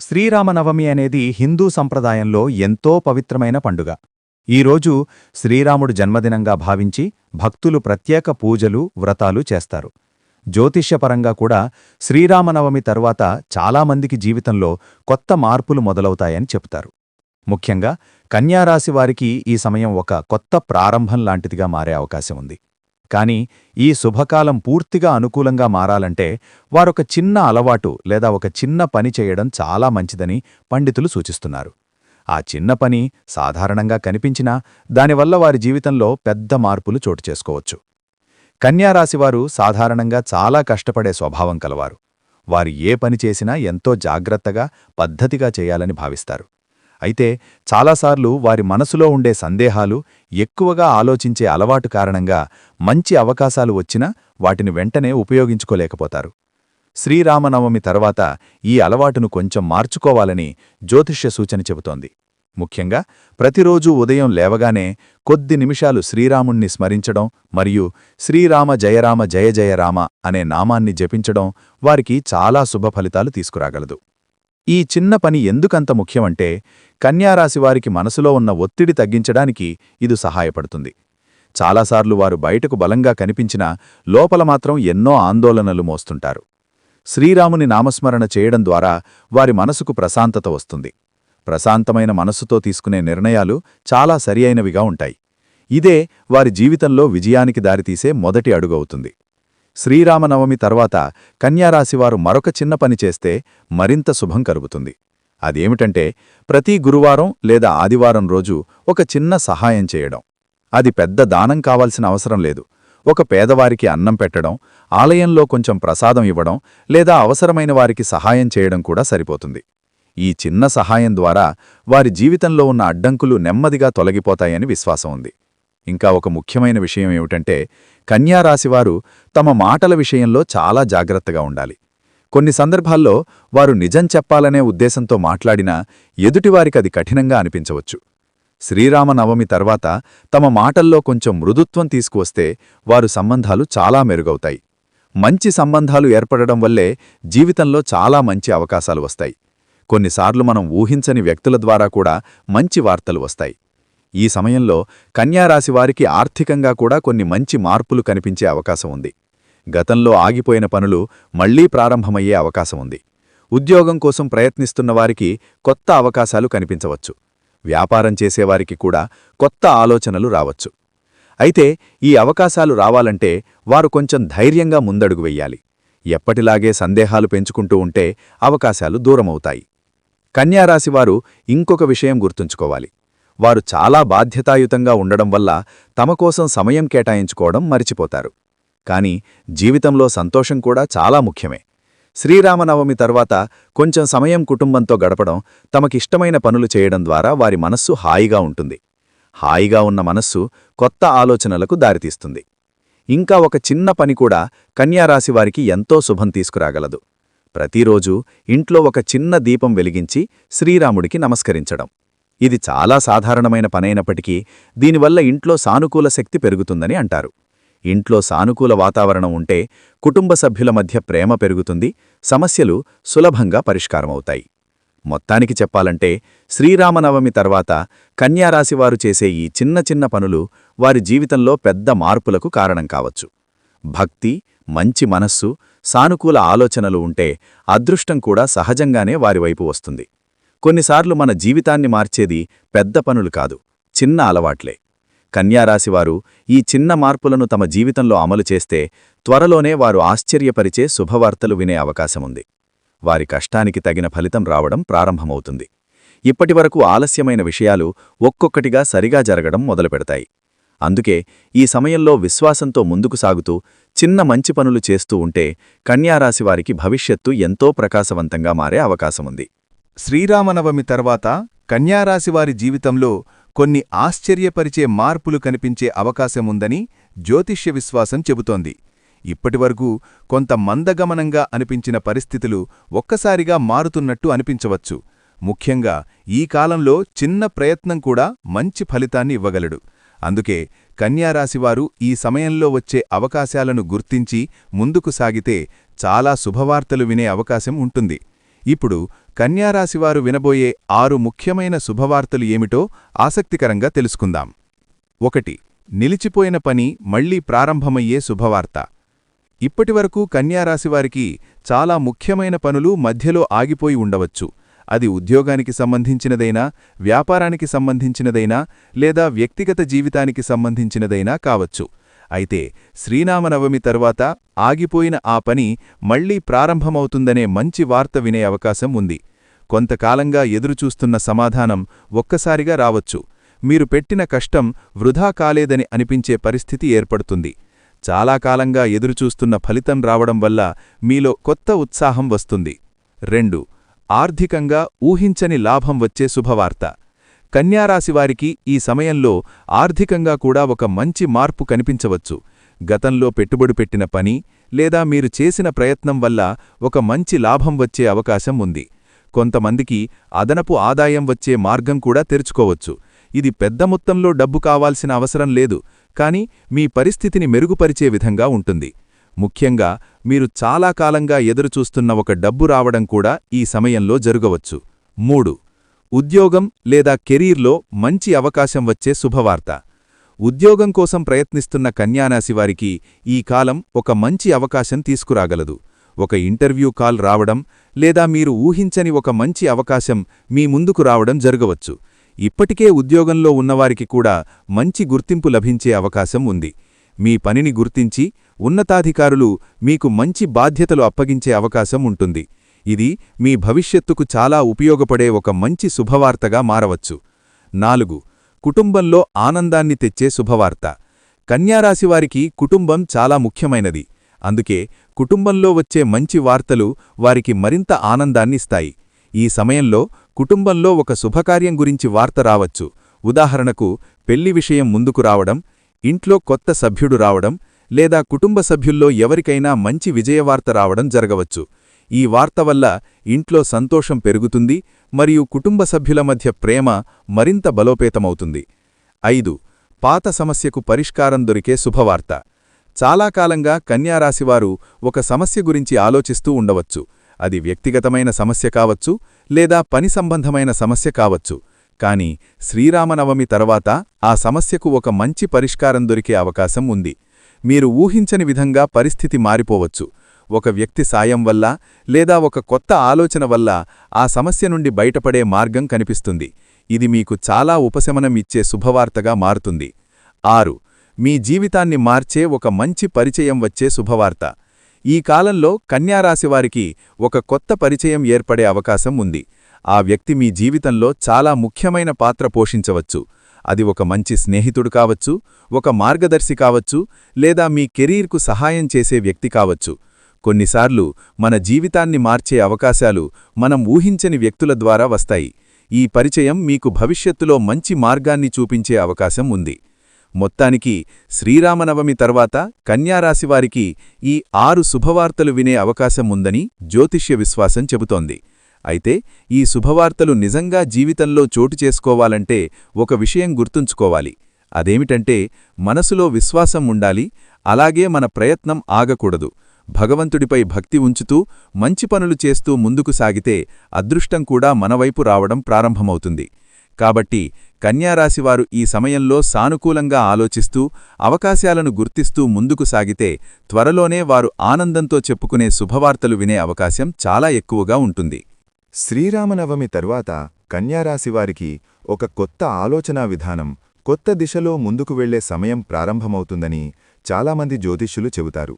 శ్రీరామనవమి అనేది హిందూ సంప్రదాయంలో ఎంతో పవిత్రమైన పండుగ. ఈరోజు శ్రీరాముడు జన్మదినంగా భావించి భక్తులు ప్రత్యేక పూజలు, వ్రతాలు చేస్తారు. జ్యోతిష్యపరంగా కూడా శ్రీరామనవమి తర్వాత చాలామందికి జీవితంలో కొత్త మార్పులు మొదలవుతాయని చెప్తారు. ముఖ్యంగా కన్యారాశివారికి ఈ సమయం ఒక కొత్త ప్రారంభం లాంటిదిగా మారే అవకాశం ఉంది. కానీ ఈ శుభకాలం పూర్తిగా అనుకూలంగా మారాలంటే వారొక చిన్న అలవాటు లేదా ఒక చిన్న పని చేయడం చాలా మంచిదని పండితులు సూచిస్తున్నారు. ఆ చిన్న పని సాధారణంగా కనిపించినా దానివల్ల వారి జీవితంలో పెద్ద మార్పులు చోటు చేసుకోవచ్చు. కన్యారాశివారు సాధారణంగా చాలా కష్టపడే స్వభావం కలవారు. వారు ఏ పని చేసినా ఎంతో జాగ్రత్తగా, పద్ధతిగా చేయాలని భావిస్తారు. అయితే చాలాసార్లు వారి మనసులో ఉండే సందేహాలు, ఎక్కువగా ఆలోచించే అలవాటు కారణంగా మంచి అవకాశాలు వచ్చినా వాటిని వెంటనే ఉపయోగించుకోలేకపోతారు. శ్రీరామనవమి తర్వాత ఈ అలవాటును కొంచెం మార్చుకోవాలని జ్యోతిష్య సూచన చెబుతోంది. ముఖ్యంగా ప్రతిరోజూ ఉదయం లేవగానే కొద్ది నిమిషాలు శ్రీరాముణ్ణి స్మరించడం మరియు శ్రీరామ జయరామ జయ జయ రామ అనే నామాన్ని జపించడం వారికి చాలా శుభ ఫలితాలు తీసుకురాగలదు. ఈ చిన్న పని ఎందుకంత ముఖ్యమంటే కన్యారాశివారికి మనసులో ఉన్న ఒత్తిడి తగ్గించడానికి ఇది సహాయపడుతుంది. చాలాసార్లు వారు బయటకు బలంగా కనిపించినా లోపల మాత్రం ఎన్నో ఆందోళనలు మోస్తుంటారు. శ్రీరాముని నామస్మరణ చేయడం ద్వారా వారి మనసుకు ప్రశాంతత వస్తుంది. ప్రశాంతమైన మనస్సుతో తీసుకునే నిర్ణయాలు చాలా సరియైనవిగా ఉంటాయి. ఇదే వారి జీవితంలో విజయానికి దారితీసే మొదటి అడుగు అవుతుంది. శ్రీరామనవమి తర్వాత కన్యారాశివారు మరొక చిన్న పని చేస్తే మరింత శుభం కలుగుతుంది. అదేమిటంటే ప్రతి గురువారం లేదా ఆదివారం రోజు ఒక చిన్న సహాయం చేయడం. అది పెద్ద దానం కావాల్సిన అవసరం లేదు. ఒక పేదవారికి అన్నం పెట్టడం, ఆలయంలో కొంచెం ప్రసాదం ఇవ్వడం లేదా అవసరమైన వారికి సహాయం చేయడం కూడా సరిపోతుంది. ఈ చిన్న సహాయం ద్వారా వారి జీవితంలో ఉన్న అడ్డంకులు నెమ్మదిగా తొలగిపోతాయని విశ్వాసం ఉంది. ఇంకా ఒక ముఖ్యమైన విషయం ఏమిటంటే కన్యారాశివారు తమ మాటల విషయంలో చాలా జాగ్రత్తగా ఉండాలి. కొన్ని సందర్భాల్లో వారు నిజం చెప్పాలనే ఉద్దేశంతో మాట్లాడినా ఎదుటివారికది కఠినంగా అనిపించవచ్చు. శ్రీరామనవమి తర్వాత తమ మాటల్లో కొంచెం మృదుత్వం తీసుకువస్తే వారు సంబంధాలు చాలా మెరుగవుతాయి. మంచి సంబంధాలు ఏర్పడడం వల్లే జీవితంలో చాలా మంచి అవకాశాలు వస్తాయి. కొన్నిసార్లు మనం ఊహించని వ్యక్తుల ద్వారా కూడా మంచి వార్తలు వస్తాయి. ఈ సమయంలో కన్యారాశివారికి ఆర్థికంగా కూడా కొన్ని మంచి మార్పులు కనిపించే అవకాశం ఉంది. గతంలో ఆగిపోయిన పనులు మళ్లీ ప్రారంభమయ్యే అవకాశం ఉంది. ఉద్యోగం కోసం ప్రయత్నిస్తున్న వారికి కొత్త అవకాశాలు కనిపించవచ్చు. వ్యాపారం చేసేవారికి కూడా కొత్త ఆలోచనలు రావచ్చు. అయితే ఈ అవకాశాలు రావాలంటే వారు కొంచెం ధైర్యంగా ముందడుగు వెయ్యాలి. ఎప్పటిలాగే సందేహాలు పెంచుకుంటూ ఉంటే అవకాశాలు దూరమవుతాయి. కన్యారాశివారు ఇంకొక విషయం గుర్తుంచుకోవాలి. వారు చాలా బాధ్యతాయుతంగా ఉండడం వల్ల తమ కోసం సమయం కేటాయించుకోవడం మరిచిపోతారు. కాని జీవితంలో సంతోషం కూడా చాలా ముఖ్యమే. శ్రీరామనవమి తర్వాత కొంచెం సమయం కుటుంబంతో గడపడం, తమకిష్టమైన పనులు చేయడం ద్వారా వారి మనస్సు హాయిగా ఉంటుంది. హాయిగా ఉన్న మనస్సు కొత్త ఆలోచనలకు దారితీస్తుంది. ఇంకా ఒక చిన్న పని కూడా కన్యారాశివారికి ఎంతో శుభం తీసుకురాగలదు. ప్రతిరోజూ ఇంట్లో ఒక చిన్న దీపం వెలిగించి శ్రీరాముడికి నమస్కరించడం. ఇది చాలా సాధారణమైన పనైనప్పటికీ దీనివల్ల ఇంట్లో సానుకూల శక్తి పెరుగుతుందని అంటారు. ఇంట్లో సానుకూల వాతావరణం ఉంటే కుటుంబ సభ్యుల మధ్య ప్రేమ పెరుగుతుంది, సమస్యలు సులభంగా పరిష్కారమవుతాయి. మొత్తానికి చెప్పాలంటే శ్రీరామనవమి తర్వాత కన్యారాశివారు చేసే ఈ చిన్న చిన్న పనులు వారి జీవితంలో పెద్ద మార్పులకు కారణం కావచ్చు. భక్తి, మంచి మనస్సు, సానుకూల ఆలోచనలు ఉంటే అదృష్టం కూడా సహజంగానే వారివైపు వస్తుంది. కొన్నిసార్లు మన జీవితాన్ని మార్చేది పెద్ద పనులు కాదు, చిన్న అలవాట్లే. కన్యారాశివారు ఈ చిన్న మార్పులను తమ జీవితంలో అమలు చేస్తే త్వరలోనే వారు ఆశ్చర్యపరిచే శుభవార్తలు వినే అవకాశముంది. వారి కష్టానికి తగిన ఫలితం రావడం ప్రారంభమవుతుంది. ఇప్పటివరకు ఆలస్యమైన విషయాలు ఒక్కొక్కటిగా సరిగా జరగడం మొదలుపెడతాయి. అందుకే ఈ సమయంలో విశ్వాసంతో ముందుకు సాగుతూ చిన్న మంచి పనులు చేస్తూ ఉంటే కన్యారాశివారికి భవిష్యత్తు ఎంతో ప్రకాశవంతంగా మారే అవకాశముంది. శ్రీరామనవమి తర్వాత కన్యారాశివారి జీవితంలో కొన్ని ఆశ్చర్యపరిచే మార్పులు కనిపించే అవకాశముందని జ్యోతిష్య విశ్వాసం చెబుతోంది. ఇప్పటివరకు కొంత మందగమనంగా అనిపించిన పరిస్థితులు ఒక్కసారిగా మారుతున్నట్టు అనిపించవచ్చు. ముఖ్యంగా ఈ కాలంలో చిన్న ప్రయత్నం కూడా మంచి ఫలితాన్ని ఇవ్వగలడు. అందుకే కన్యారాశివారు ఈ సమయంలో వచ్చే అవకాశాలను గుర్తించి ముందుకు సాగితే చాలా శుభవార్తలు వినే అవకాశం ఉంటుంది. ఇప్పుడు కన్యారాశివారు వినబోయే 6 ముఖ్యమైన శుభవార్తలు ఏమిటో ఆసక్తికరంగా తెలుసుకుందాం. 1. నిలిచిపోయిన పని మళ్లీ ప్రారంభమయ్యే శుభవార్త. ఇప్పటివరకు కన్యారాశివారికి చాలా ముఖ్యమైన పనులు మధ్యలో ఆగిపోయి ఉండవచ్చు. అది ఉద్యోగానికి సంబంధించినదైనా, వ్యాపారానికి సంబంధించినదైనా, లేదా వ్యక్తిగత జీవితానికి సంబంధించినదైనా కావచ్చు. అయితే శ్రీరామనవమి తర్వాత ఆగిపోయిన ఆ పని మళ్లీ ప్రారంభమవుతుందనే మంచి వార్త వినే అవకాశం ఉంది. కొంతకాలంగా ఎదురుచూస్తున్న సమాధానం ఒక్కసారిగా రావచ్చు. మీరు పెట్టిన కష్టం వృధా కాలేదని అనిపించే పరిస్థితి ఏర్పడుతుంది. చాలా కాలంగా ఎదురుచూస్తున్న ఫలితం రావడం వల్ల మీలో కొత్త ఉత్సాహం వస్తుంది. 2. ఆర్థికంగా ఊహించని లాభం వచ్చే శుభవార్త. కన్యారాశివారికి ఈ సమయంలో ఆర్థికంగా కూడా ఒక మంచి మార్పు కనిపించవచ్చు. గతంలో పెట్టుబడి పెట్టిన పని లేదా మీరు చేసిన ప్రయత్నం వల్ల ఒక మంచి లాభం వచ్చే అవకాశం ఉంది. కొంతమందికి అదనపు ఆదాయం వచ్చే మార్గం కూడా తెరుచుకోవచ్చు. ఇది పెద్ద మొత్తంలో డబ్బు కావాల్సిన అవసరం లేదు, కానీ మీ పరిస్థితిని మెరుగుపరిచే విధంగా ఉంటుంది. ముఖ్యంగా మీరు చాలా కాలంగా ఎదురుచూస్తున్న ఒక డబ్బు రావడం కూడా ఈ సమయంలో జరగవచ్చు. 3. ఉద్యోగం లేదా కెరీర్లో మంచి అవకాశం వచ్చే శుభవార్త. ఉద్యోగం కోసం ప్రయత్నిస్తున్న కన్యారాశివారికి ఈ కాలం ఒక మంచి అవకాశం తీసుకురాగలదు. ఒక ఇంటర్వ్యూ కాల్ రావడం లేదా మీరు ఊహించని ఒక మంచి అవకాశం మీ ముందుకు రావడం జరగవచ్చు. ఇప్పటికే ఉద్యోగంలో ఉన్నవారికి కూడా మంచి గుర్తింపు లభించే అవకాశం ఉంది. మీ పనిని గుర్తించి ఉన్నతాధికారులు మీకు మంచి బాధ్యతలు అప్పగించే అవకాశం ఉంటుంది. ఇది మీ భవిష్యత్తుకు చాలా ఉపయోగపడే ఒక మంచి శుభవార్తగా మారవచ్చు. 4. కుటుంబంలో ఆనందాన్ని తెచ్చే శుభవార్త. కన్యారాశివారికి కుటుంబం చాలా ముఖ్యమైనది. అందుకే కుటుంబంలో వచ్చే మంచి వార్తలు వారికి మరింత ఆనందాన్నిస్తాయి. ఈ సమయంలో కుటుంబంలో ఒక శుభకార్యం గురించి వార్త రావచ్చు. ఉదాహరణకు పెళ్లి విషయం ముందుకు రావడం, ఇంట్లో కొత్త సభ్యుడు రావడం, లేదా కుటుంబ సభ్యుల్లో ఎవరికైనా మంచి విజయవార్త రావడం జరగవచ్చు. ఈ వార్త వల్ల ఇంట్లో సంతోషం పెరుగుతుంది మరియు కుటుంబ సభ్యుల మధ్య ప్రేమ మరింత బలోపేతమవుతుంది. 5. పాత సమస్యకు పరిష్కారం దొరికే శుభవార్త. చాలా కాలంగా కన్యారాశివారు ఒక సమస్య గురించి ఆలోచిస్తూ ఉండవచ్చు. అది వ్యక్తిగతమైన సమస్య కావచ్చు లేదా పని సంబంధమైన సమస్య కావచ్చు. కానీ శ్రీరామనవమి తర్వాత ఆ సమస్యకు ఒక మంచి పరిష్కారం దొరికే అవకాశం ఉంది. మీరు ఊహించని విధంగా పరిస్థితి మారిపోవచ్చు. ఒక వ్యక్తి సాయం వల్ల లేదా ఒక కొత్త ఆలోచన వల్ల ఆ సమస్య నుండి బయటపడే మార్గం కనిపిస్తుంది. ఇది మీకు చాలా ఉపశమనం ఇచ్చే శుభవార్తగా మారుతుంది. 6. మీ జీవితాన్ని మార్చే ఒక మంచి పరిచయం వచ్చే శుభవార్త. ఈ కాలంలో కన్యారాశివారికి ఒక కొత్త పరిచయం ఏర్పడే అవకాశం ఉంది. ఆ వ్యక్తి మీ జీవితంలో చాలా ముఖ్యమైన పాత్ర పోషించవచ్చు. అది ఒక మంచి స్నేహితుడు కావచ్చు, ఒక మార్గదర్శి కావచ్చు, లేదా మీ కెరీర్కు సహాయం చేసే వ్యక్తి కావచ్చు. కొన్నిసార్లు మన జీవితాన్ని మార్చే అవకాశాలు మనం ఊహించని వ్యక్తుల ద్వారా వస్తాయి. ఈ పరిచయం మీకు భవిష్యత్తులో మంచి మార్గాన్ని చూపించే అవకాశం ఉంది. మొత్తానికి శ్రీరామనవమి తర్వాత కన్యారాశివారికి ఈ 6 శుభవార్తలు వినే అవకాశం ఉందని జ్యోతిష్య విశ్వాసం చెబుతోంది. అయితే ఈ శుభవార్తలు నిజంగా జీవితంలో చోటు చేసుకోవాలంటే ఒక విషయం గుర్తుంచుకోవాలి. అదేమిటంటే మనసులో విశ్వాసం ఉండాలి, అలాగే మన ప్రయత్నం ఆగకూడదు. భగవంతుడిపై భక్తి ఉంచుతూ మంచి పనులు చేస్తూ ముందుకు సాగితే అదృష్టం కూడా మనవైపు రావడం ప్రారంభమవుతుంది. కాబట్టి కన్యారాశివారు ఈ సమయంలో సానుకూలంగా ఆలోచిస్తూ అవకాశాలను గుర్తిస్తూ ముందుకు సాగితే త్వరలోనే వారు ఆనందంతో చెప్పుకునే శుభవార్తలు వినే అవకాశం చాలా ఎక్కువగా ఉంటుంది. శ్రీరామనవమి తర్వాత కన్యారాశివారికి ఒక కొత్త ఆలోచనా విధానం, కొత్త దిశలో ముందుకు వెళ్లే సమయం ప్రారంభమవుతుందని చాలామంది జ్యోతిష్యులు చెబుతారు.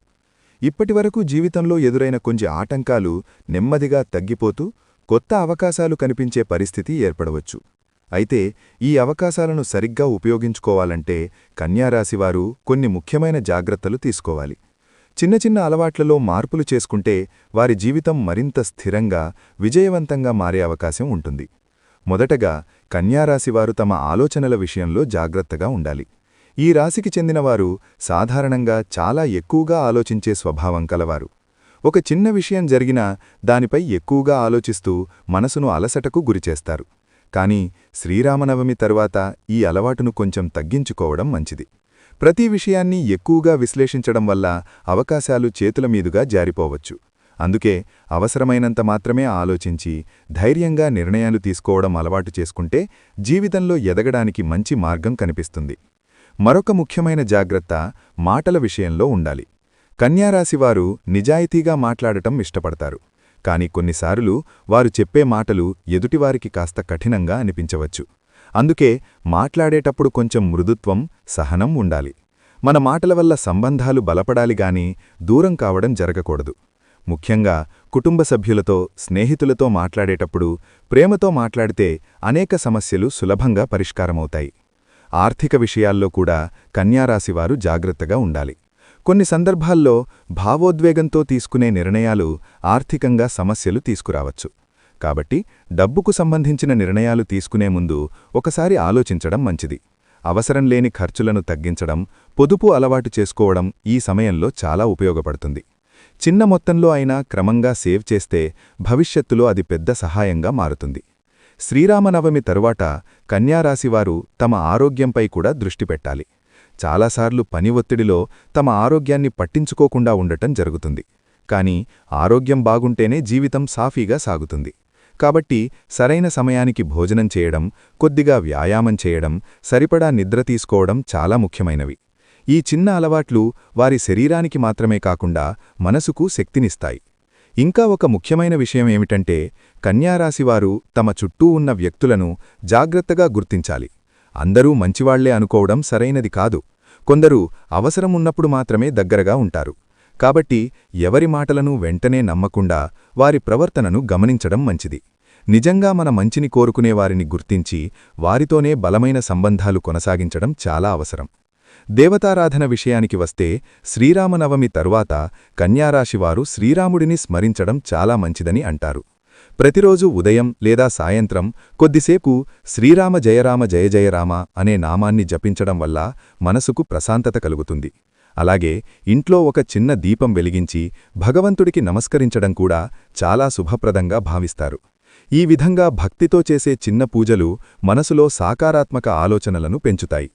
ఇప్పటివరకు జీవితంలో ఎదురైన కొన్ని ఆటంకాలు నెమ్మదిగా తగ్గిపోతూ కొత్త అవకాశాలు కనిపించే పరిస్థితి ఏర్పడవచ్చు. అయితే ఈ అవకాశాలను సరిగ్గా ఉపయోగించుకోవాలంటే కన్యారాశివారు కొన్ని ముఖ్యమైన జాగ్రత్తలు తీసుకోవాలి. చిన్న చిన్న అలవాట్లలో మార్పులు చేసుకుంటే వారి జీవితం మరింత స్థిరంగా, విజయవంతంగా మారే అవకాశం ఉంటుంది. మొదటగా కన్యారాశివారు తమ ఆలోచనల విషయంలో జాగ్రత్తగా ఉండాలి. ఈ రాశికి చెందినవారు సాధారణంగా చాలా ఎక్కువగా ఆలోచించే స్వభావం కలవారు. ఒక చిన్న విషయం జరిగినా దానిపై ఎక్కువగా ఆలోచిస్తూ మనసును అలసటకు గురిచేస్తారు. కానీ శ్రీరామనవమి తరువాత ఈ అలవాటును కొంచెం తగ్గించుకోవడం మంచిది. ప్రతి విషయాన్ని ఎక్కువగా విశ్లేషించడం వల్ల అవకాశాలు చేతుల మీదుగా జారిపోవచ్చు. అందుకే అవసరమైనంత మాత్రమే ఆలోచించి ధైర్యంగా నిర్ణయాలు తీసుకోవడం అలవాటు చేసుకుంటే జీవితంలో ఎదగడానికి మంచి మార్గం కనిపిస్తుంది. మరొక ముఖ్యమైన జాగ్రత్త మాటల విషయంలో ఉండాలి. కన్యారాశివారు నిజాయితీగా మాట్లాడటం ఇష్టపడతారు. కాని కొన్నిసార్లు వారు చెప్పే మాటలు ఎదుటివారికి కాస్త కఠినంగా అనిపించవచ్చు. అందుకే మాట్లాడేటప్పుడు కొంచెం మృదుత్వం, సహనం ఉండాలి. మన మాటల వల్ల సంబంధాలు బలపడాలిగాని దూరం కావడం జరగకూడదు. ముఖ్యంగా కుటుంబ సభ్యులతో, స్నేహితులతో మాట్లాడేటప్పుడు ప్రేమతో మాట్లాడితే అనేక సమస్యలు సులభంగా పరిష్కారమవుతాయి. ఆర్థిక విషయాల్లో కూడా కన్యారాశివారు జాగ్రత్తగా ఉండాలి. కొన్ని సందర్భాల్లో భావోద్వేగంతో తీసుకునే నిర్ణయాలు ఆర్థికంగా సమస్యలు తీసుకురావచ్చు. కాబట్టి డబ్బుకు సంబంధించిన నిర్ణయాలు తీసుకునే ముందు ఒకసారి ఆలోచించడం మంచిది. అవసరం లేని ఖర్చులను తగ్గించడం, పొదుపు అలవాటు చేసుకోవడం ఈ సమయంలో చాలా ఉపయోగపడుతుంది. చిన్న మొత్తంలో అయినా క్రమంగా సేవ్ చేస్తే భవిష్యత్తులో అది పెద్ద సహాయంగా మారుతుంది. శ్రీరామనవమి తరువాత కన్యారాశివారు తమ ఆరోగ్యంపై కూడా దృష్టి పెట్టాలి. చాలాసార్లు పని ఒత్తిడిలో తమ ఆరోగ్యాన్ని పట్టించుకోకుండా ఉండటం జరుగుతుంది. కాని ఆరోగ్యం బాగుంటేనే జీవితం సాఫీగా సాగుతుంది. కాబట్టి సరైన సమయానికి భోజనం చేయడం, కొద్దిగా వ్యాయామం చేయడం, సరిపడా నిద్ర తీసుకోవడం చాలా ముఖ్యమైనవి. ఈ చిన్న అలవాట్లు వారి శరీరానికి మాత్రమే కాకుండా మనసుకు శక్తినిస్తాయి. ఇంకా ఒక ముఖ్యమైన విషయమేమిటంటే కన్యారాశివారు తమ చుట్టూ ఉన్న వ్యక్తులను జాగ్రత్తగా గుర్తించాలి. అందరూ మంచివాళ్లే అనుకోవడం సరైనది కాదు. కొందరు అవసరం ఉన్నప్పుడు మాత్రమే దగ్గరగా ఉంటారు. కాబట్టి ఎవరి మాటలను వెంటనే నమ్మకుండా వారి ప్రవర్తనను గమనించడం మంచిది. నిజంగా మన మంచిని కోరుకునేవారిని గుర్తించి వారితోనే బలమైన సంబంధాలు కొనసాగించడం చాలా అవసరం. దేవతారాధన విషయానికి వస్తే శ్రీరామనవమి తరువాత కన్యారాశివారు శ్రీరాముడిని స్మరించడం చాలా మంచిదని అంటారు. ప్రతిరోజు ఉదయం లేదా సాయంత్రం కొద్దిసేపు శ్రీరామ జయరామ జయ జయరామ అనే నామాన్ని జపించడం వల్ల మనసుకు ప్రశాంతత కలుగుతుంది. అలాగే ఇంట్లో ఒక చిన్న దీపం వెలిగించి భగవంతుడికి నమస్కరించడం కూడా చాలా శుభప్రదంగా భావిస్తారు. ఈ విధంగా భక్తితో చేసే చిన్న పూజలు మనసులో సాకారాత్మక ఆలోచనలను పెంచుతాయి.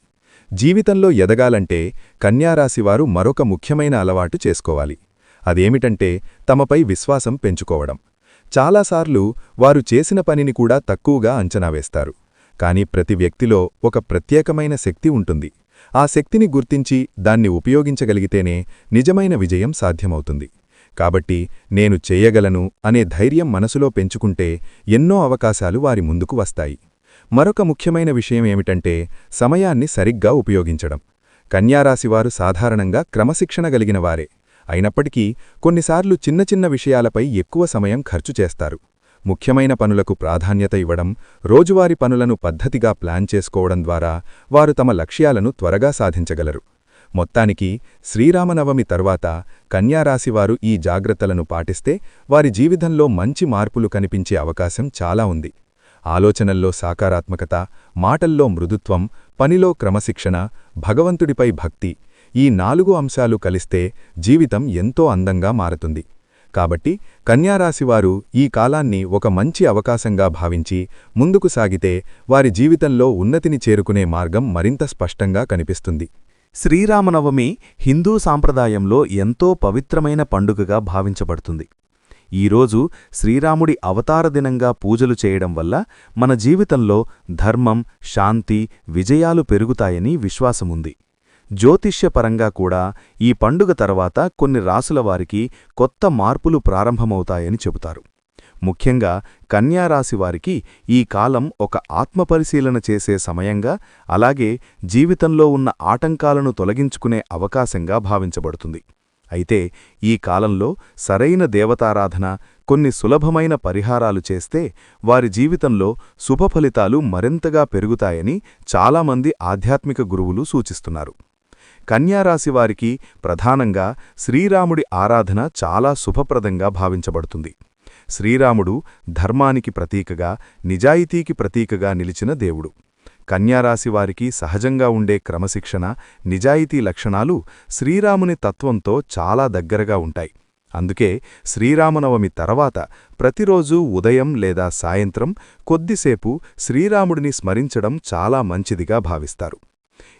జీవితంలో ఎదగాలంటే కన్యారాశివారు మరొక ముఖ్యమైన అలవాటు చేసుకోవాలి. అదేమిటంటే తమపై విశ్వాసం పెంచుకోవడం. చాలాసార్లు వారు చేసిన పనిని కూడా తక్కువగా అంచనా వేస్తారు. కాని ప్రతి వ్యక్తిలో ఒక ప్రత్యేకమైన శక్తి ఉంటుంది. ఆ శక్తిని గుర్తించి దాన్ని ఉపయోగించగలిగితేనే నిజమైన విజయం సాధ్యమవుతుంది. కాబట్టి నేను చేయగలను అనే ధైర్యం మనసులో పెంచుకుంటే ఎన్నో అవకాశాలు వారి ముందుకు వస్తాయి. మరొక ముఖ్యమైన విషయమేమిటంటే సమయాన్ని సరిగ్గా ఉపయోగించడం. కన్యారాశివారు సాధారణంగా క్రమశిక్షణ గలిగినవారే. అయినప్పటికీ కొన్నిసార్లు చిన్న చిన్న విషయాలపై ఎక్కువ సమయం ఖర్చు చేస్తారు. ముఖ్యమైన పనులకు ప్రాధాన్యత ఇవ్వడం, రోజువారీ పనులను పద్ధతిగా ప్లాన్ చేసుకోవడం ద్వారా వారు తమ లక్ష్యాలను త్వరగా సాధించగలరు. మొత్తానికి శ్రీరామనవమి తర్వాత కన్యారాశివారు ఈ జాగ్రత్తలను పాటిస్తే వారి జీవితంలో మంచి మార్పులు కనిపించే అవకాశం చాలా ఉంది. ఆలోచనల్లో సాకారాత్మకత, మాటల్లో మృదుత్వం, పనిలో క్రమశిక్షణ, భగవంతుడిపై భక్తి ఈ 4 అంశాలు కలిస్తే జీవితం ఎంతో అందంగా మారుతుంది. కాబట్టి కన్యారాశివారు ఈ కాలాన్ని ఒక మంచి అవకాశంగా భావించి ముందుకు సాగితే వారి జీవితంలో ఉన్నతిని చేరుకునే మార్గం మరింత స్పష్టంగా కనిపిస్తుంది. శ్రీరామనవమి హిందూ సాంప్రదాయంలో ఎంతో పవిత్రమైన పండుగగా భావించబడుతుంది. ఈరోజు శ్రీరాముడి అవతార దినంగా పూజలు చేయడం వల్ల మన జీవితంలో ధర్మం, శాంతి, విజయాలు పెరుగుతాయని విశ్వాసముంది. జ్యోతిష్యపరంగా కూడా ఈ పండుగ తర్వాత కొన్ని రాసులవారికి కొత్త మార్పులు ప్రారంభమవుతాయని చెబుతారు. ముఖ్యంగా కన్యారాశివారికి ఈ కాలం ఒక ఆత్మపరిశీలన చేసే సమయంగా, అలాగే జీవితంలో ఉన్న ఆటంకాలను తొలగించుకునే అవకాశంగా భావించబడుతుంది. అయితే ఈ కాలంలో సరైన దేవతారాధన, కొన్ని సులభమైన పరిహారాలు చేస్తే వారి జీవితంలో శుభఫలితాలు మరింతగా పెరుగుతాయని చాలామంది ఆధ్యాత్మిక గురువులు సూచిస్తున్నారు. కన్యారాశివారికి ప్రధానంగా శ్రీరాముడి ఆరాధన చాలా శుభప్రదంగా భావించబడుతుంది. శ్రీరాముడు ధర్మానికి ప్రతీకగా, నిజాయితీకి ప్రతీకగా నిలిచిన దేవుడు. కన్యారాశివారికి సహజంగా ఉండే క్రమశిక్షణ, నిజాయితీ లక్షణాలు శ్రీరాముని తత్వంతో చాలా దగ్గరగా ఉంటాయి. అందుకే శ్రీరామనవమి తర్వాత ప్రతిరోజూ ఉదయం లేదా సాయంత్రం కొద్దిసేపు శ్రీరాముడిని స్మరించడం చాలా మంచిదిగా భావిస్తారు.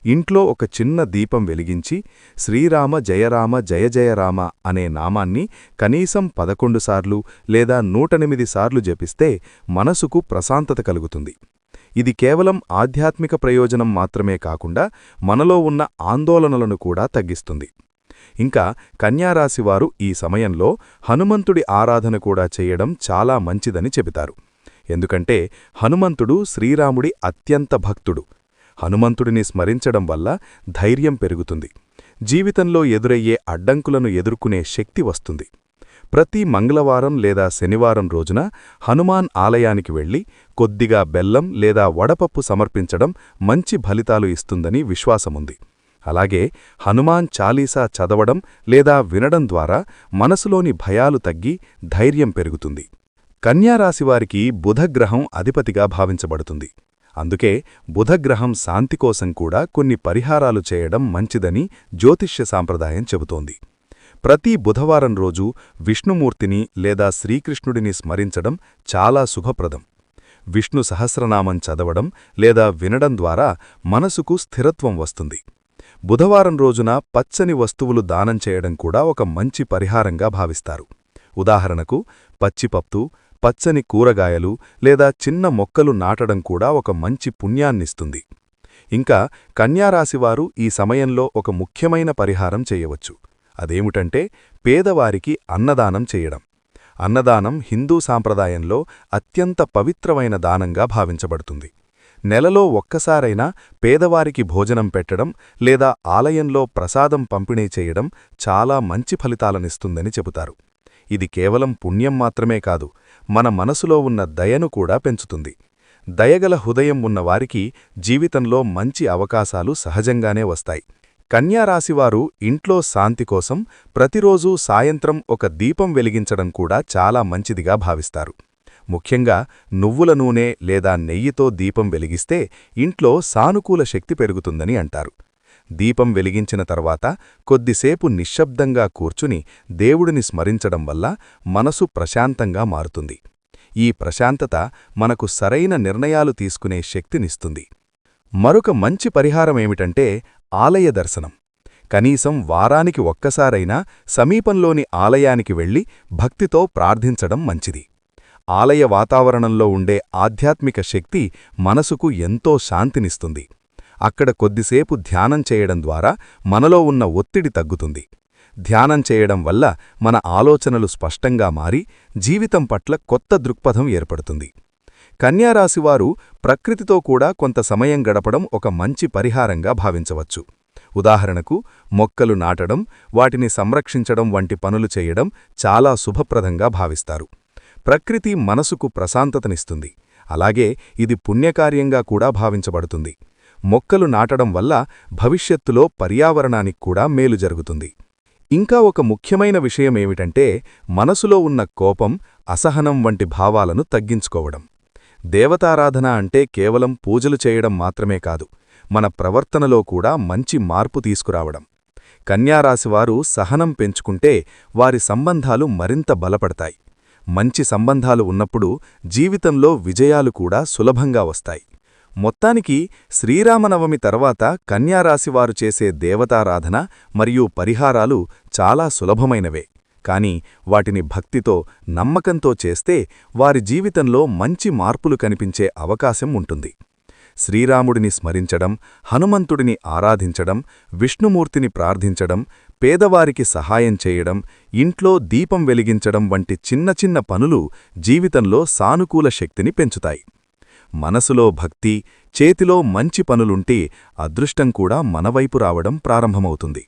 ఇంట్లో ఒక చిన్న దీపం వెలిగించి శ్రీరామ జయరామ జయ జయరామ అనే నామాన్ని కనీసం 11 సార్లు లేదా 108 సార్లు జపిస్తే మనసుకు ప్రశాంతత కలుగుతుంది. ఇది కేవలం ఆధ్యాత్మిక ప్రయోజనం మాత్రమే కాకుండా మనలో ఉన్న ఆందోళనలను కూడా తగ్గిస్తుంది. ఇంకా కన్యారాశివారు ఈ సమయంలో హనుమంతుడి ఆరాధన కూడా చేయడం చాలా మంచిదని చెబుతారు. ఎందుకంటే హనుమంతుడు శ్రీరాముడి అత్యంత భక్తుడు. హనుమంతుడిని స్మరించడం వల్ల ధైర్యం పెరుగుతుంది. జీవితంలో ఎదురయ్యే అడ్డంకులను ఎదుర్కొనే శక్తి వస్తుంది. ప్రతి మంగళవారం లేదా శనివారం రోజున హనుమాన్ ఆలయానికి వెళ్లి కొద్దిగా బెల్లం లేదా వడపప్పు సమర్పించడం మంచి ఫలితాలు ఇస్తుందని విశ్వాసముంది. అలాగే హనుమాన్ చాలీసా చదవడం లేదా వినడం ద్వారా మనసులోని భయాలు తగ్గి ధైర్యం పెరుగుతుంది. కన్యారాశివారికి బుధగ్రహం అధిపతిగా భావించబడుతుంది. అందుకే బుధగ్రహం శాంతి కోసం కూడా కొన్ని పరిహారాలు చేయడం మంచిదని జ్యోతిష్య సాంప్రదాయం చెబుతోంది. ప్రతి బుధవారం రోజు విష్ణుమూర్తిని లేదా శ్రీకృష్ణుడిని స్మరించడం చాలా శుభప్రదం. విష్ణు సహస్రనామం చదవడం లేదా వినడం ద్వారా మనసుకు స్థిరత్వం వస్తుంది. బుధవారం రోజున పచ్చని వస్తువులు దానం చేయడం కూడా ఒక మంచి పరిహారంగా భావిస్తారు. ఉదాహరణకు పచ్చిపప్పు, పచ్చని కూరగాయలు లేదా చిన్న మొక్కలు నాటడం కూడా ఒక మంచి పుణ్యాన్నిస్తుంది. ఇంకా కన్యారాశివారు ఈ సమయంలో ఒక ముఖ్యమైన పరిహారం చేయవచ్చు. అదేమిటంటే పేదవారికి అన్నదానం చేయడం. అన్నదానం హిందూ సాంప్రదాయంలో అత్యంత పవిత్రమైన దానంగా భావించబడుతుంది. నెలలో ఒక్కసారైనా పేదవారికి భోజనం పెట్టడం లేదా ఆలయంలో ప్రసాదం పంపిణీ చేయడం చాలా మంచి ఫలితాలనిస్తుందని చెబుతారు. ఇది కేవలం పుణ్యం మాత్రమే కాదు, మన మనసులో ఉన్న దయను కూడా పెంచుతుంది. దయగల హృదయం ఉన్నవారికి జీవితంలో మంచి అవకాశాలు సహజంగానే వస్తాయి. కన్యారాశివారు ఇంట్లో శాంతి కోసం ప్రతిరోజూ సాయంత్రం ఒక దీపం వెలిగించడం కూడా చాలా మంచిదిగా భావిస్తారు. ముఖ్యంగా నువ్వుల నూనె లేదా నెయ్యితో దీపం వెలిగిస్తే ఇంట్లో సానుకూల శక్తి పెరుగుతుందని అంటారు. దీపం వెలిగించిన తర్వాత కొద్దిసేపు నిశ్శబ్దంగా కూర్చుని దేవుడిని స్మరించడం వల్ల మనసు ప్రశాంతంగా మారుతుంది. ఈ ప్రశాంతత మనకు సరైన నిర్ణయాలు తీసుకునే శక్తినిస్తుంది. మరొక మంచి పరిహారమేమిటంటే ఆలయ దర్శనం. కనీసం వారానికి ఒక్కసారైనా సమీపంలోని ఆలయానికి వెళ్లి భక్తితో ప్రార్థించడం మంచిది. ఆలయ వాతావరణంలో ఉండే ఆధ్యాత్మిక శక్తి మనసుకు ఎంతో శాంతినిస్తుంది. అక్కడ కొద్దిసేపు ధ్యానం చేయడం ద్వారా మనలో ఉన్న ఒత్తిడి తగ్గుతుంది. ధ్యానం చేయడం వల్ల మన ఆలోచనలు స్పష్టంగా మారి జీవితం పట్ల కొత్త దృక్పథం ఏర్పడుతుంది. కన్యారాశివారు ప్రకృతితో కూడా కొంత సమయం గడపడం ఒక మంచి పరిహారంగా భావించవచ్చు. ఉదాహరణకు మొక్కలు నాటడం, వాటిని సంరక్షించడం వంటి పనులు చేయడం చాలా శుభప్రదంగా భావిస్తారు. ప్రకృతి మనసుకు ప్రశాంతతనిస్తుంది. అలాగే ఇది పుణ్యకార్యంగా కూడా భావించబడుతుంది. మొక్కలు నాటడం వల్ల భవిష్యత్తులో పర్యావరణానికి కూడా మేలు జరుగుతుంది. ఇంకా ఒక ముఖ్యమైన విషయమేమిటంటే మనసులో ఉన్న కోపం, అసహనం వంటి భావాలను తగ్గించుకోవడం. దేవతారాధన అంటే కేవలం పూజలు చేయడం మాత్రమే కాదు, మన ప్రవర్తనలో కూడా మంచి మార్పు తీసుకురావడం. కన్యారాశివారు సహనం పెంచుకుంటే వారి సంబంధాలు మరింత బలపడతాయి. మంచి సంబంధాలు ఉన్నప్పుడు జీవితంలో విజయాలు కూడా సులభంగా వస్తాయి. మొత్తానికి శ్రీరామనవమి తర్వాత కన్యారాశివారు చేసే దేవతారాధన మరియు పరిహారాలు చాలా సులభమైనవే. కాని వాటిని భక్తితో, నమ్మకంతో చేస్తే వారి జీవితంలో మంచి మార్పులు కనిపించే అవకాశం ఉంటుంది. శ్రీరాముడిని స్మరించడం, హనుమంతుడిని ఆరాధించడం, విష్ణుమూర్తిని ప్రార్థించడం, పేదవారికి సహాయం చేయడం, ఇంట్లో దీపం వెలిగించడం వంటి చిన్న చిన్న పనులు జీవితంలో సానుకూల శక్తిని పెంచుతాయి. మనసులో భక్తి, చేతిలో మంచి పనులుంటే అదృష్టం కూడా మనవైపు రావడం ప్రారంభమవుతుంది.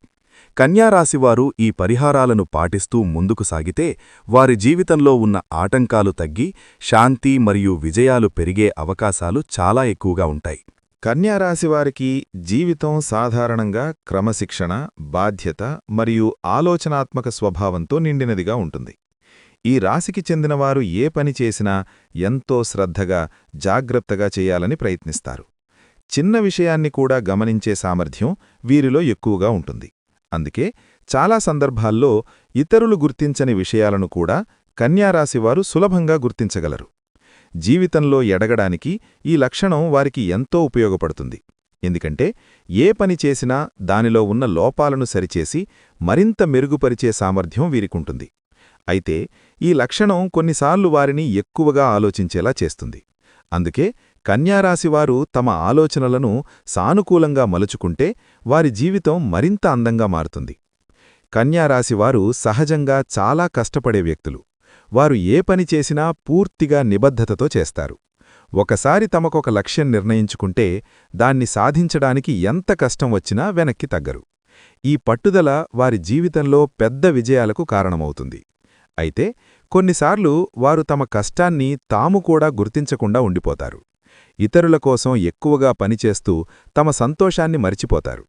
కన్యారాశివారు ఈ పరిహారాలను పాటిస్తూ ముందుకు సాగితే వారి జీవితంలో ఉన్న ఆటంకాలు తగ్గి శాంతి మరియు విజయాలు పెరిగే అవకాశాలు చాలా ఎక్కువగా ఉంటాయి. కన్యారాశివారికి జీవితం సాధారణంగా క్రమశిక్షణ, బాధ్యత మరియు ఆలోచనాత్మక స్వభావంతో నిండినదిగా ఉంటుంది. ఈ రాశికి చెందినవారు ఏ పని చేసినా ఎంతో శ్రద్ధగా, జాగ్రత్తగా చేయాలని ప్రయత్నిస్తారు. చిన్న విషయాన్ని కూడా గమనించే సామర్థ్యం వీరిలో ఎక్కువగా ఉంటుంది. అందుకే చాలా సందర్భాల్లో ఇతరులు గుర్తించని విషయాలను కూడా కన్యారాశివారు సులభంగా గుర్తించగలరు. జీవితంలో ఎదగడానికి ఈ లక్షణం వారికి ఎంతో ఉపయోగపడుతుంది. ఎందుకంటే ఏ పని చేసినా దానిలో ఉన్న లోపాలను సరిచేసి మరింత మెరుగుపరిచే సామర్థ్యం వీరికుంటుంది. అయితే ఈ లక్షణం కొన్నిసార్లు వారిని ఎక్కువగా ఆలోచించేలా చేస్తుంది. అందుకే కన్యారాశివారు తమ ఆలోచనలను సానుకూలంగా మలుచుకుంటే వారి జీవితం మరింత అందంగా మారుతుంది. కన్యారాశివారు సహజంగా చాలా కష్టపడే వ్యక్తులు. వారు ఏ పని చేసినా పూర్తిగా నిబద్ధతతో చేస్తారు. ఒకసారి తమకొక లక్ష్యం నిర్ణయించుకుంటే దాన్ని సాధించడానికి ఎంత కష్టం వచ్చినా వెనక్కి తగ్గరు. ఈ పట్టుదల వారి జీవితంలో పెద్ద విజయాలకు కారణమవుతుంది. అయితే కొన్నిసార్లు వారు తమ కష్టాన్ని తాము కూడా గుర్తించకుండా ఉండిపోతారు. ఇతరుల కోసం ఎక్కువగా పనిచేస్తూ తమ సంతోషాన్ని మరిచిపోతారు.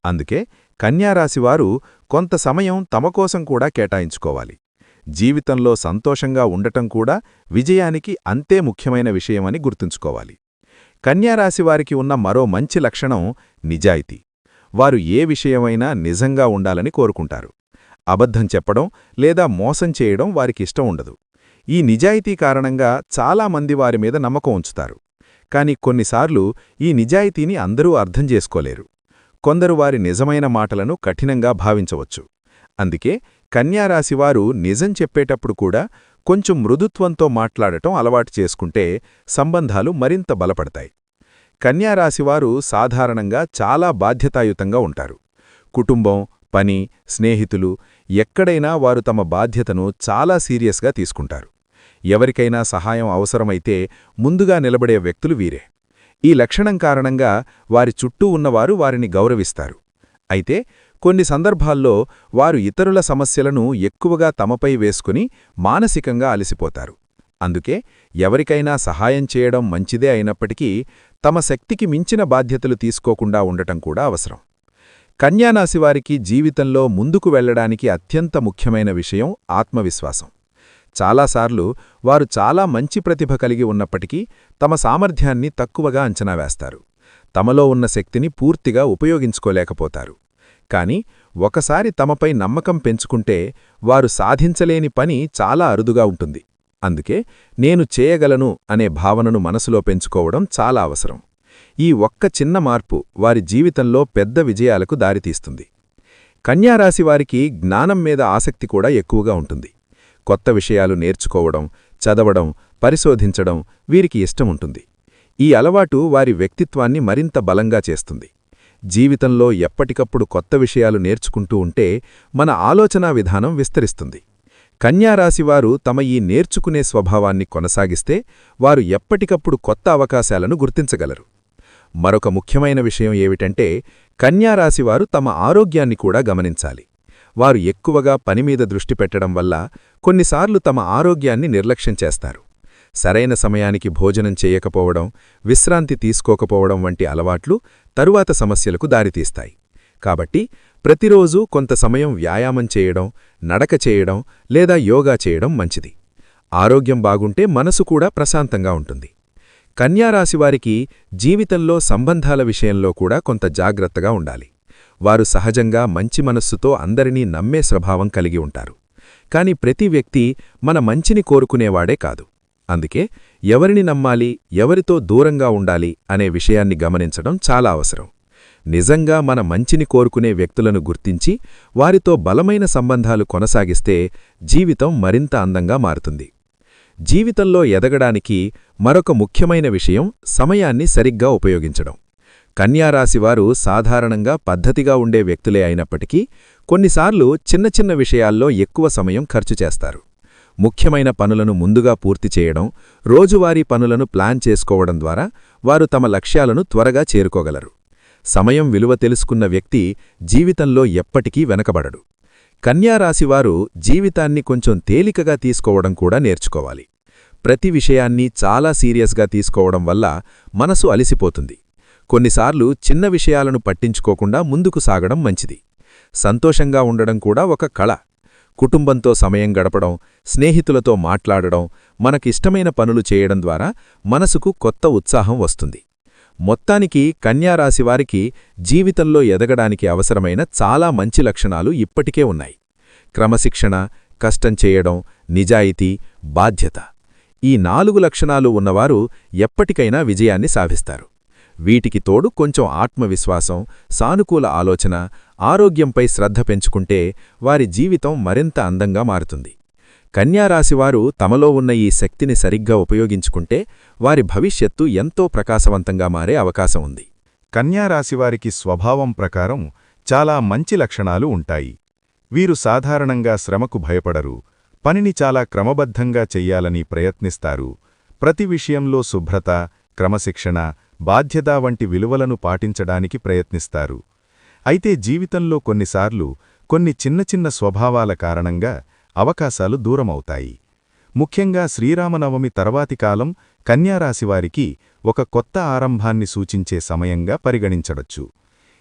అందుకే కన్యారాశివారు కొంత సమయం తమ కోసం కూడా కేటాయించుకోవాలి. జీవితంలో సంతోషంగా ఉండటం కూడా విజయానికి అంతే ముఖ్యమైన విషయమని గుర్తుంచుకోవాలి. కన్యారాశివారికి ఉన్న మరో మంచి లక్షణం నిజాయితీ. వారు ఏ విషయమైనా నిజంగా ఉండాలని కోరుకుంటారు. అబద్ధం చెప్పడం లేదా మోసం చేయడం వారికిష్టం ఉండదు. ఈ నిజాయితీ కారణంగా చాలామంది వారి మీద నమ్మకం ఉంచుతారు. కాని కొన్నిసార్లు ఈ నిజాయితీని అందరూ అర్థం చేసుకోలేరు. కొందరు వారి నిజమైన మాటలను కఠినంగా భావించవచ్చు. అందుకే కన్యారాశివారు నిజం చెప్పేటప్పుడు కూడా కొంచెం మృదుత్వంతో మాట్లాడటం అలవాటు చేసుకుంటే సంబంధాలు మరింత బలపడతాయి. కన్యారాశివారు సాధారణంగా చాలా బాధ్యతాయుతంగా ఉంటారు. కుటుంబం, పని, స్నేహితులు ఎక్కడైనా వారు తమ బాధ్యతను చాలా సీరియస్గా తీసుకుంటారు. ఎవరికైనా సహాయం అవసరమైతే ముందుగా నిలబడే వ్యక్తులు వీరే. ఈ లక్షణం కారణంగా వారి చుట్టూ ఉన్నవారు వారిని గౌరవిస్తారు. అయితే కొన్ని సందర్భాల్లో వారు ఇతరుల సమస్యలను ఎక్కువగా తమపై వేసుకుని మానసికంగా అలసిపోతారు. అందుకే ఎవరికైనా సహాయం చేయడం మంచిదే అయినప్పటికీ తమ శక్తికి మించిన బాధ్యతలు తీసుకోకుండా ఉండటం కూడా అవసరం. కన్యారాశివారికి జీవితంలో ముందుకు వెళ్లడానికి అత్యంత ముఖ్యమైన విషయం ఆత్మవిశ్వాసం. చాలాసార్లు వారు చాలా మంచి ప్రతిభ కలిగి ఉన్నప్పటికీ తమ సామర్థ్యాన్ని తక్కువగా అంచనా వేస్తారు. తమలో ఉన్న శక్తిని పూర్తిగా ఉపయోగించుకోలేకపోతారు. కాని ఒకసారి తమపై నమ్మకం పెంచుకుంటే వారు సాధించలేని పని చాలా అరుదుగా ఉంటుంది. అందుకే నేను చేయగలను అనే భావనను మనసులో పెంచుకోవడం చాలా అవసరం. ఈ ఒక్క చిన్న మార్పు వారి జీవితంలో పెద్ద విజయాలకు దారితీస్తుంది. కన్యారాశివారికి జ్ఞానం మీద ఆసక్తి కూడా ఎక్కువగా ఉంటుంది. కొత్త విషయాలు నేర్చుకోవడం, చదవడం, పరిశోధించడం వీరికి ఇష్టముంటుంది. ఈ అలవాటు వారి వ్యక్తిత్వాన్ని మరింత బలంగా చేస్తుంది. జీవితంలో ఎప్పటికప్పుడు కొత్త విషయాలు నేర్చుకుంటూ ఉంటే మన ఆలోచనా విధానం విస్తరిస్తుంది. కన్యారాశివారు తమ ఈ నేర్చుకునే స్వభావాన్ని కొనసాగిస్తే వారు ఎప్పటికప్పుడు కొత్త అవకాశాలను గుర్తించగలరు. మరొక ముఖ్యమైన విషయం ఏమిటంటే కన్యారాశివారు తమ ఆరోగ్యాన్ని కూడా గమనించాలి. వారు ఎక్కువగా పనిమీద దృష్టి పెట్టడం వల్ల కొన్నిసార్లు తమ ఆరోగ్యాన్ని నిర్లక్ష్యం చేస్తారు. సరైన సమయానికి భోజనం చేయకపోవడం, విశ్రాంతి తీసుకోకపోవడం వంటి అలవాట్లు తరువాత సమస్యలకు దారితీస్తాయి. కాబట్టి ప్రతిరోజూ కొంత సమయం వ్యాయామం చేయడం, నడక చేయడం లేదా యోగా చేయడం మంచిది. ఆరోగ్యం బాగుంటే మనసు కూడా ప్రశాంతంగా ఉంటుంది. కన్యారాశివారికి జీవితంలో సంబంధాల విషయంలో కూడా కొంత జాగ్రత్తగా ఉండాలి. వారు సహజంగా మంచి మనస్సుతో అందరినీ నమ్మే స్వభావం కలిగి ఉంటారు. కాని ప్రతి వ్యక్తి మన మంచిని కోరుకునేవాడే కాదు. అందుకే ఎవరిని నమ్మాలి, ఎవరితో దూరంగా ఉండాలి అనే విషయాన్ని గమనించడం చాలా అవసరం. నిజంగా మన మంచిని కోరుకునే వ్యక్తులను గుర్తించి వారితో బలమైన సంబంధాలు కొనసాగిస్తే జీవితం మరింత అందంగా మారుతుంది. జీవితంలో ఎదగడానికి మరొక ముఖ్యమైన విషయం సమయాన్ని సరిగ్గా ఉపయోగించడం. కన్యారాశివారు సాధారణంగా పద్ధతిగా ఉండే వ్యక్తులే అయినప్పటికీ కొన్నిసార్లు చిన్న చిన్న విషయాల్లో ఎక్కువ సమయం ఖర్చు చేస్తారు. ముఖ్యమైన పనులను ముందుగా పూర్తి చేయడం, రోజువారీ పనులను ప్లాన్ చేసుకోవడం ద్వారా వారు తమ లక్ష్యాలను త్వరగా చేరుకోగలరు. సమయం విలువ తెలుసుకున్న వ్యక్తి జీవితంలో ఎప్పటికీ వెనకబడడు. కన్యారాశివారు జీవితాన్ని కొంచెం తేలికగా తీసుకోవడం కూడా నేర్చుకోవాలి. ప్రతి విషయాన్ని చాలా సీరియస్గా తీసుకోవడం వల్ల మనసు అలిసిపోతుంది. కొన్నిసార్లు చిన్న విషయాలను పట్టించుకోకుండా ముందుకు సాగడం మంచిది. సంతోషంగా ఉండడం కూడా ఒక కళ. కుటుంబంతో సమయం గడపడం, స్నేహితులతో మాట్లాడడం, మనకిష్టమైన పనులు చేయడం ద్వారా మనసుకు కొత్త ఉత్సాహం వస్తుంది. మొత్తానికి కన్యారాశివారికి జీవితంలో ఎదగడానికి అవసరమైన చాలా మంచి లక్షణాలు ఇప్పటికే ఉన్నాయి. క్రమశిక్షణ, కష్టం చేయడం, నిజాయితీ, బాధ్యత. ఈ 4 లక్షణాలు ఉన్నవారు ఎప్పటికైనా విజయాన్ని సాధిస్తారు. వీటికి తోడు కొంచెం ఆత్మవిశ్వాసం, సానుకూల ఆలోచన, ఆరోగ్యంపై శ్రద్ధ పెంచుకుంటే వారి జీవితం మరింత అందంగా మారుతుంది. కన్యారాశివారు తమలో ఉన్న ఈ శక్తిని సరిగ్గా ఉపయోగించుకుంటే వారి భవిష్యత్తు ఎంతో ప్రకాశవంతంగా మారే అవకాశం ఉంది. కన్యారాశివారికి స్వభావం ప్రకారం చాలా మంచి లక్షణాలు ఉంటాయి. వీరు సాధారణంగా శ్రమకు భయపడరు, పనిని చాలా క్రమబద్ధంగా చెయ్యాలని ప్రయత్నిస్తారు, ప్రతి విషయంలో శుభ్రత, క్రమశిక్షణ, బాధ్యత వంటి విలువలను పాటించడానికి ప్రయత్నిస్తారు. అయితే జీవితంలో కొన్నిసార్లు కొన్ని చిన్న చిన్న స్వభావాల కారణంగా అవకాశాలు దూరమవుతాయి. ముఖ్యంగా శ్రీరామనవమి తర్వాతి కాలం కన్యారాశివారికి ఒక కొత్త ఆరంభాన్ని సూచించే సమయంగా పరిగణించవచ్చు.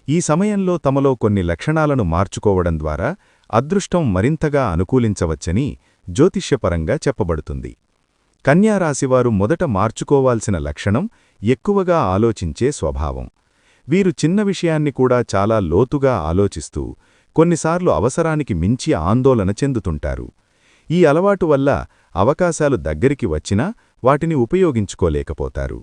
ఈ సమయంలో తమలో కొన్ని లక్షణాలను మార్చుకోవడం ద్వారా అదృష్టం మరింతగా అనుకూలించవచ్చని జ్యోతిష్యపరంగా చెప్పబడుతుంది. కన్యారాశివారు మొదట మార్చుకోవాల్సిన లక్షణం ఎక్కువగా ఆలోచించే స్వభావం. వీరు చిన్న విషయాన్ని కూడా చాలా లోతుగా ఆలోచిస్తూ కొన్నిసార్లు అవసరానికి మించి ఆందోళన చెందుతుంటారు. ఈ అలవాటు వల్ల అవకాశాలు దగ్గరికి వచ్చినా వాటిని ఉపయోగించుకోలేకపోతారు.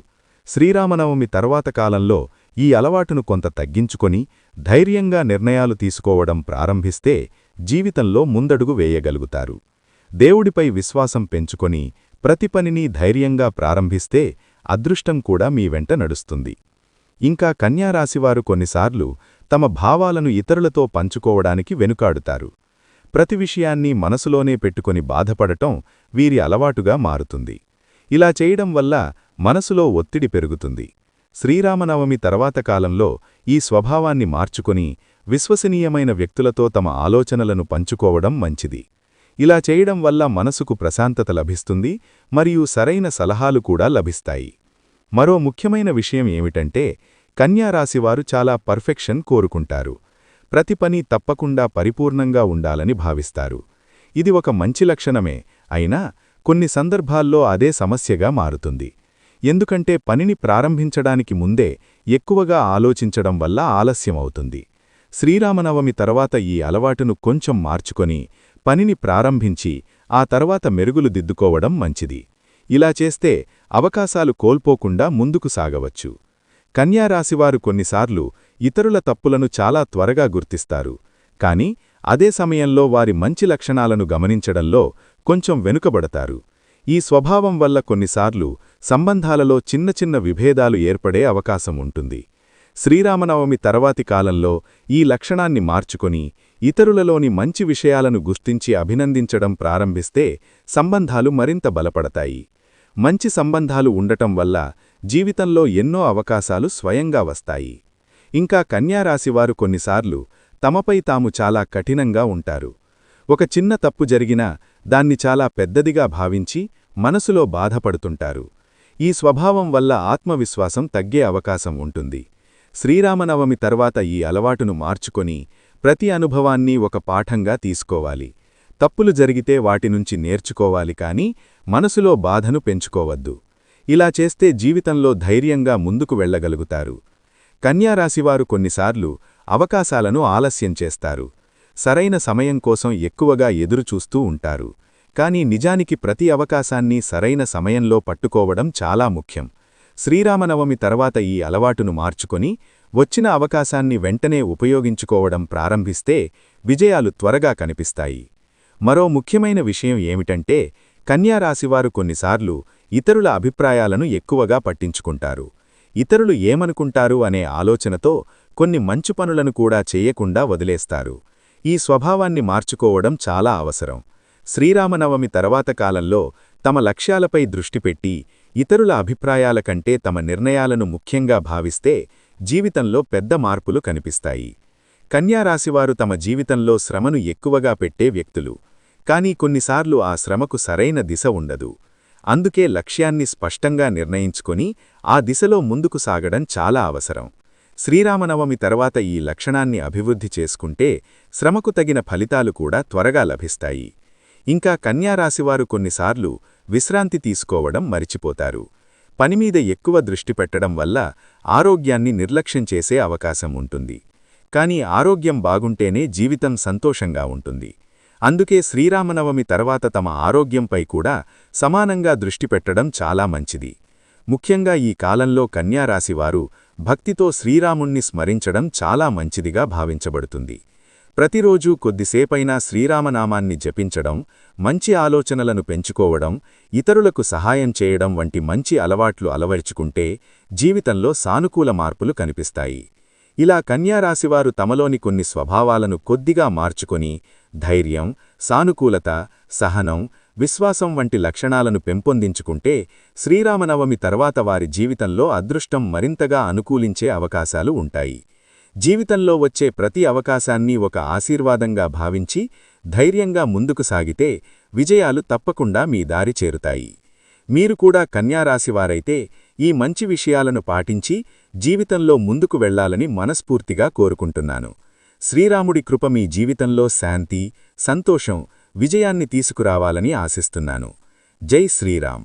శ్రీరామనవమి తర్వాత కాలంలో ఈ అలవాటును కొంత తగ్గించుకొని ధైర్యంగా నిర్ణయాలు తీసుకోవడం ప్రారంభిస్తే జీవితంలో ముందడుగు వేయగలుగుతారు. దేవుడిపై విశ్వాసం పెంచుకొని ప్రతి పనిని ధైర్యంగా ప్రారంభిస్తే అదృష్టం కూడా మీ వెంట నడుస్తుంది. ఇంకా కన్యారాశివారు కొన్నిసార్లు తమ భావాలను ఇతరులతో పంచుకోవడానికి వెనుకాడుతారు. ప్రతి విషయాన్ని మనసులోనే పెట్టుకొని బాధపడటం వీరి అలవాటుగా మారుతుంది. ఇలా చేయడం వల్ల మనసులో ఒత్తిడి పెరుగుతుంది. శ్రీరామనవమి తర్వాత కాలంలో ఈ స్వభావాన్ని మార్చుకొని విశ్వసనీయమైన వ్యక్తులతో తమ ఆలోచనలను పంచుకోవడం మంచిది. ఇలా చేయడం వల్ల మనసుకు ప్రశాంతత లభిస్తుంది మరియు సరైన సలహాలు కూడా లభిస్తాయి. మరో ముఖ్యమైన విషయం ఏమిటంటే కన్యారాశివారు చాలా పర్ఫెక్షన్ కోరుకుంటారు. ప్రతి పని తప్పకుండా పరిపూర్ణంగా ఉండాలని భావిస్తారు. ఇది ఒక మంచి లక్షణమే, అయినా కొన్ని సందర్భాల్లో అదే సమస్యగా మారుతుంది. ఎందుకంటే పనిని ప్రారంభించడానికి ముందే ఎక్కువగా ఆలోచించడం వల్ల ఆలస్యమవుతుంది. శ్రీరామనవమి తర్వాత ఈ అలవాటును కొంచెం మార్చుకొని పనిని ప్రారంభించి ఆ తర్వాత మెరుగులు దిద్దుకోవడం మంచిది. ఇలా చేస్తే అవకాశాలు కోల్పోకుండా ముందుకు సాగవచ్చు. కన్యారాశివారు కొన్నిసార్లు ఇతరుల తప్పులను చాలా త్వరగా గుర్తిస్తారు, కాని అదే సమయంలో వారి మంచి లక్షణాలను గమనించడంలో కొంచెం వెనుకబడతారు. ఈ స్వభావం వల్ల కొన్నిసార్లు సంబంధాలలో చిన్న చిన్న విభేదాలు ఏర్పడే అవకాశం ఉంటుంది. శ్రీరామనవమి తర్వాతి కాలంలో ఈ లక్షణాన్ని మార్చుకొని ఇతరులలోని మంచి విషయాలను గుర్తించి అభినందించడం ప్రారంభిస్తే సంబంధాలు మరింత బలపడతాయి. మంచి సంబంధాలు ఉండటం వల్ల జీవితంలో ఎన్నో అవకాశాలు స్వయంగా వస్తాయి. ఇంకా కన్యారాశివారు కొన్నిసార్లు తమపై తాము చాలా కఠినంగా ఉంటారు. ఒక చిన్న తప్పు జరిగినా దాన్ని చాలా పెద్దదిగా భావించి మనసులో బాధపడుతుంటారు. ఈ స్వభావం వల్ల ఆత్మవిశ్వాసం తగ్గే అవకాశం ఉంటుంది. శ్రీరామనవమి తర్వాత ఈ అలవాటును మార్చుకొని ప్రతి అనుభవాన్ని ఒక పాఠంగా తీసుకోవాలి. తప్పులు జరిగితే వాటినుంచి నేర్చుకోవాలి, కానీ మనసులో బాధను పెంచుకోవద్దు. ఇలా చేస్తే జీవితంలో ధైర్యంగా ముందుకు వెళ్లగలుగుతారు. కన్యారాశివారు కొన్నిసార్లు అవకాశాలను ఆలస్యం చేస్తారు. సరైన సమయం కోసం ఎక్కువగా ఎదురుచూస్తూ ఉంటారు. కానీ నిజానికి ప్రతి అవకాశాన్ని సరైన సమయంలో పట్టుకోవడం చాలా ముఖ్యం. శ్రీరామనవమి తర్వాత ఈ అలవాటును మార్చుకొని వచ్చిన అవకాశాన్ని వెంటనే ఉపయోగించుకోవడం ప్రారంభిస్తే విజయాలు త్వరగా కనిపిస్తాయి. మరో ముఖ్యమైన విషయం ఏమిటంటే కన్యారాశివారు కొన్నిసార్లు ఇతరుల అభిప్రాయాలను ఎక్కువగా పట్టించుకుంటారు. ఇతరులు ఏమనుకుంటారు అనే ఆలోచనతో కొన్ని మంచి పనులను కూడా చేయకుండా వదిలేస్తారు. ఈ స్వభావాన్ని మార్చుకోవడం చాలా అవసరం. శ్రీరామనవమి తర్వాత కాలంలో తమ లక్ష్యాలపై దృష్టి పెట్టి ఇతరుల అభిప్రాయాల కంటే తమ నిర్ణయాలను ముఖ్యంగా భావిస్తే జీవితంలో పెద్ద మార్పులు కనిపిస్తాయి. కన్యారాశివారు తమ జీవితంలో శ్రమను ఎక్కువగా పెట్టే వ్యక్తులు, కానీ కొన్నిసార్లు ఆ శ్రమకు సరైన దిశ ఉండదు. అందుకే లక్ష్యాన్ని స్పష్టంగా నిర్ణయించుకొని ఆ దిశలో ముందుకు సాగడం చాలా అవసరం. శ్రీరామనవమి తర్వాత ఈ లక్షణాన్ని అభివృద్ధి చేసుకుంటే శ్రమకు తగిన ఫలితాలు కూడా త్వరగా లభిస్తాయి. ఇంకా కన్యారాశివారు కొన్నిసార్లు విశ్రాంతి తీసుకోవడం మరిచిపోతారు. పనిమీద ఎక్కువ దృష్టి పెట్టడం వల్ల ఆరోగ్యాన్ని నిర్లక్ష్యం చేసే అవకాశం ఉంటుంది. కానీ ఆరోగ్యం బాగుంటేనే జీవితం సంతోషంగా ఉంటుంది. అందుకే శ్రీరామనవమి తర్వాత తమ ఆరోగ్యంపై కూడా సమానంగా దృష్టి పెట్టడం చాలా మంచిది. ముఖ్యంగా ఈ కాలంలో కన్యారాశివారు భక్తితో శ్రీరాముణ్ణి స్మరించడం చాలా మంచిదిగా భావించబడుతుంది. ప్రతిరోజూ కొద్దిసేపైనా శ్రీరామనామాన్ని జపించడం, మంచి ఆలోచనలను పెంచుకోవడం, ఇతరులకు సహాయం చేయడం వంటి మంచి అలవాట్లు అలవరుచుకుంటే జీవితంలో సానుకూల మార్పులు కనిపిస్తాయి. ఇలా కన్యారాశివారు తమలోని కొన్ని స్వభావాలను కొద్దిగా మార్చుకొని ధైర్యం, సానుకూలత, సహనం, విశ్వాసం వంటి లక్షణాలను పెంపొందించుకుంటే శ్రీరామనవమి తర్వాత వారి జీవితంలో అదృష్టం మరింతగా అనుకూలించే అవకాశాలు ఉంటాయి. జీవితంలో వచ్చే ప్రతి అవకాశాన్ని ఒక ఆశీర్వాదంగా భావించి ధైర్యంగా ముందుకు సాగితే విజయాలు తప్పకుండా మీ దారి చేరుతాయి. మీరు కూడా కన్యారాశివారైతే ఈ మంచి విషయాలను పాటించి జీవితంలో ముందుకు వెళ్లాలని మనస్ఫూర్తిగా కోరుకుంటున్నాను. శ్రీరాముడి కృప మీ జీవితంలో శాంతి, సంతోషం, విజయాన్ని తీసుకురావాలని ఆశిస్తున్నాను. జై శ్రీరామ్.